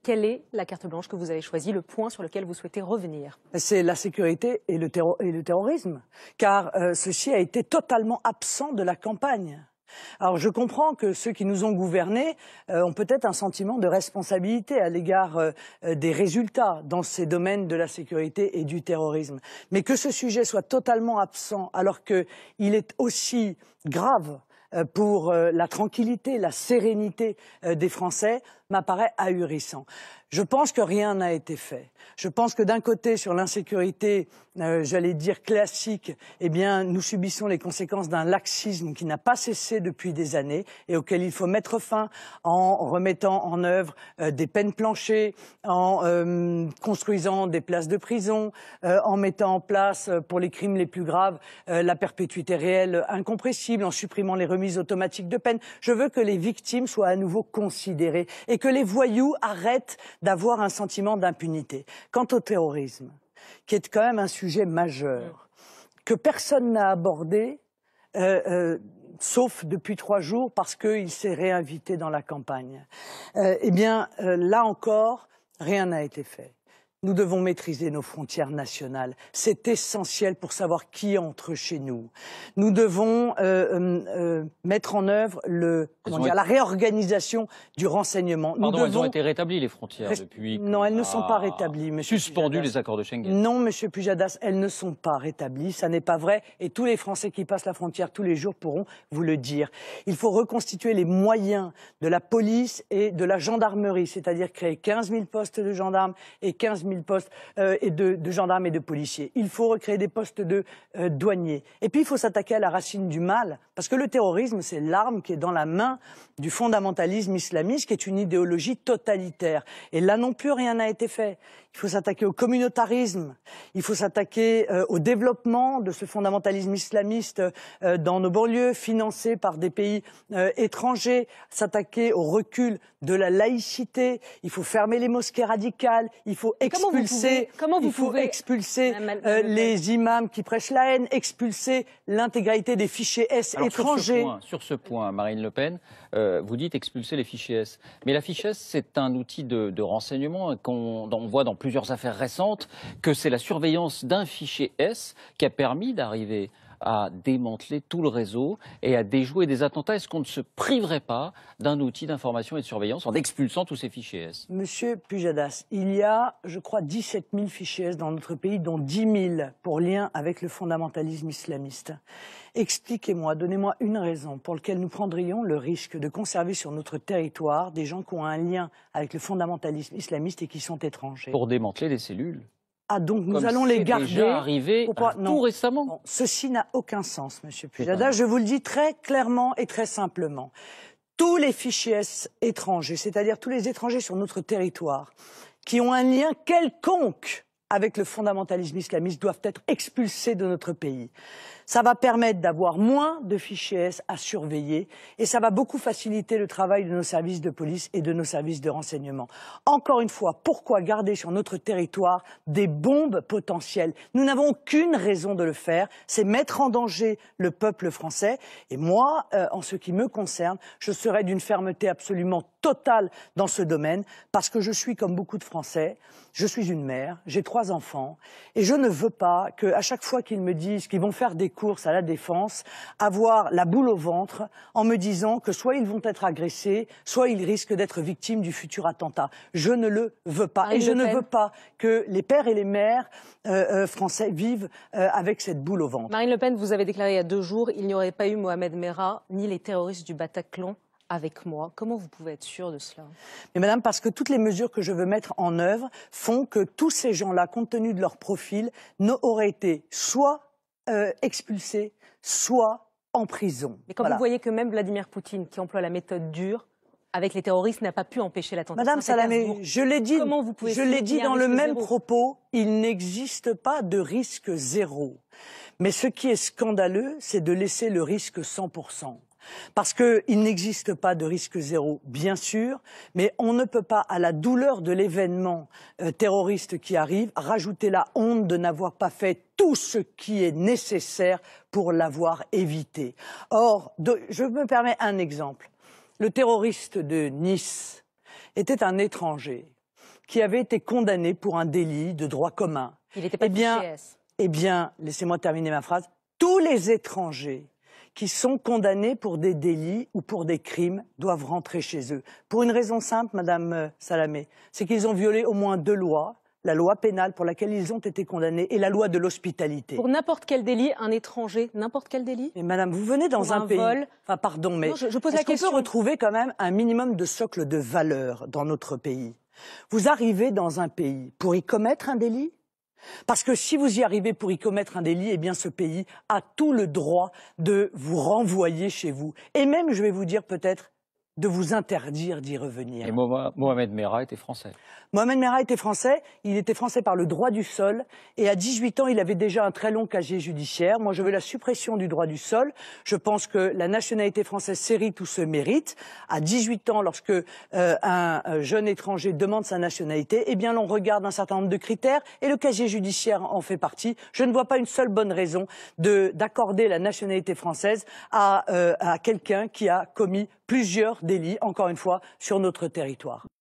Quelle est la carte blanche que vous avez choisie, le point sur lequel vous souhaitez revenir? C'est la sécurité et le terrorisme, car ceci a été totalement absent de la campagne. Alors je comprends que ceux qui nous ont gouvernés ont peut-être un sentiment de responsabilité à l'égard des résultats dans ces domaines de la sécurité et du terrorisme. Mais que ce sujet soit totalement absent alors qu'il est aussi grave pour la tranquillité, la sérénité des Français, m'apparaît ahurissant. Je pense que rien n'a été fait. Je pense que d'un côté, sur l'insécurité, j'allais dire classique, eh bien, nous subissons les conséquences d'un laxisme qui n'a pas cessé depuis des années et auquel il faut mettre fin en remettant en œuvre des peines planchées, en construisant des places de prison, en mettant en place, pour les crimes les plus graves, la perpétuité réelle incompressible, en supprimant les remises automatiques de peine. Je veux que les victimes soient à nouveau considérées et que les voyous arrêtent d'avoir un sentiment d'impunité. Quant au terrorisme, qui est quand même un sujet majeur, que personne n'a abordé, sauf depuis 3 jours parce qu'il s'est réinvité dans la campagne. Eh bien, là encore, rien n'a été fait. Nous devons maîtriser nos frontières nationales. C'est essentiel pour savoir qui entre chez nous. Nous devons mettre en œuvre la réorganisation du renseignement. Elles ont été rétablies, les frontières, depuis... Non, elles ne sont pas rétablies, monsieur suspendu Pujadas. Les accords de Schengen. Non, monsieur Pujadas, elles ne sont pas rétablies. Ça n'est pas vrai. Et tous les Français qui passent la frontière tous les jours pourront vous le dire. Il faut reconstituer les moyens de la police et de la gendarmerie, c'est-à-dire créer 15 000 postes de gendarmes et 15 000 postes de gendarmes et de policiers. Il faut recréer des postes de douaniers. Et puis il faut s'attaquer à la racine du mal, parce que le terrorisme, c'est l'arme qui est dans la main du fondamentalisme islamiste, qui est une idéologie totalitaire. Et là non plus, rien n'a été fait. Il faut s'attaquer au communautarisme, il faut s'attaquer au développement de ce fondamentalisme islamiste dans nos banlieues, financé par des pays étrangers, s'attaquer au recul de la laïcité, il faut fermer les mosquées radicales, il faut expulser, les imams qui prêchent la haine, expulser l'intégralité des fichiers S étrangers. Sur ce point, Marine Le Pen, vous dites expulser les fichiers S. Mais la fiche S, c'est un outil de renseignement on voit dans plusieurs affaires récentes que c'est la surveillance d'un fichier S qui a permis d'arriver à démanteler tout le réseau et à déjouer des attentats. Est-ce qu'on ne se priverait pas d'un outil d'information et de surveillance en expulsant tous ces fichiers S? Monsieur Pujadas, il y a, je crois, 17 000 fichiers S dans notre pays, dont 10 000 pour lien avec le fondamentalisme islamiste. Expliquez-moi, donnez-moi une raison pour laquelle nous prendrions le risque de conserver sur notre territoire des gens qui ont un lien avec le fondamentalisme islamiste et qui sont étrangers. Pour démanteler les cellules. Ah, donc nous allons les garder. C'est déjà arrivé tout récemment. Non, ceci n'a aucun sens, monsieur Pujadas. Je vous le dis très clairement et très simplement. Tous les fichiers S étrangers, c'est-à-dire tous les étrangers sur notre territoire, qui ont un lien quelconque avec le fondamentalisme islamiste, doivent être expulsés de notre pays. Ça va permettre d'avoir moins de fichiers S à surveiller et ça va beaucoup faciliter le travail de nos services de police et de nos services de renseignement. Encore une fois, pourquoi garder sur notre territoire des bombes potentielles? Nous n'avons aucune raison de le faire. C'est mettre en danger le peuple français. Et moi, en ce qui me concerne, je serai d'une fermeté absolument totale dans ce domaine parce que je suis comme beaucoup de Français. Je suis une mère, j'ai 3 enfants et je ne veux pas qu'à chaque fois qu'ils me disent qu'ils vont faire des courses à la Défense, avoir la boule au ventre en me disant que soit ils vont être agressés, soit ils risquent d'être victimes du futur attentat. Je ne le veux pas. Et je ne veux pas que les pères et les mères français vivent avec cette boule au ventre. Marine Le Pen, vous avez déclaré il y a 2 jours, il n'y aurait pas eu Mohamed Merah ni les terroristes du Bataclan avec moi. Comment vous pouvez être sûre de cela? Mais madame, parce que toutes les mesures que je veux mettre en œuvre font que tous ces gens-là, compte tenu de leur profil, auraient été soit expulsés, soit en prison. Mais quand vous voyez que même Vladimir Poutine, qui emploie la méthode dure, avec les terroristes, n'a pas pu empêcher l'attentat. Madame Salamé, je l'ai dit, dans le même propos, il n'existe pas de risque zéro. Mais ce qui est scandaleux, c'est de laisser le risque 100%. Parce qu'il n'existe pas de risque zéro, bien sûr, mais on ne peut pas, à la douleur de l'événement terroriste qui arrive, rajouter la honte de n'avoir pas fait tout ce qui est nécessaire pour l'avoir évité. Or, je me permets un exemple. Le terroriste de Nice était un étranger. qui avait été condamné pour un délit de droit commun. Il n'était pas fiché S. Eh bien, laissez-moi terminer ma phrase. Tous les étrangers qui sont condamnés pour des délits ou pour des crimes doivent rentrer chez eux. Pour une raison simple, Madame Salamé, c'est qu'ils ont violé au moins 2 lois. La loi pénale pour laquelle ils ont été condamnés et la loi de l'hospitalité. Pour n'importe quel délit, un étranger, n'importe quel délit? Mais madame, vous venez dans un pays... vol. Enfin, pardon, mais non, je pose la question. Est-ce qu'on peut retrouver quand même un minimum de socle de valeurs dans notre pays? Vous arrivez dans un pays pour y commettre un délit? Parce que si vous y arrivez pour y commettre un délit, eh bien ce pays a tout le droit de vous renvoyer chez vous. Et même, je vais vous dire peut-être, de vous interdire d'y revenir. Et Mohamed Merah était français. Mohamed Merah était français, il était français par le droit du sol, et à 18 ans, il avait déjà un très long casier judiciaire. Moi, je veux la suppression du droit du sol. Je pense que la nationalité française s'hérite ou se mérite. À 18 ans, lorsque un jeune étranger demande sa nationalité, eh bien, l'on regarde un certain nombre de critères, et le casier judiciaire en fait partie. Je ne vois pas une seule bonne raison d'accorder la nationalité française à quelqu'un qui a commis plusieurs délits, encore une fois, sur notre territoire.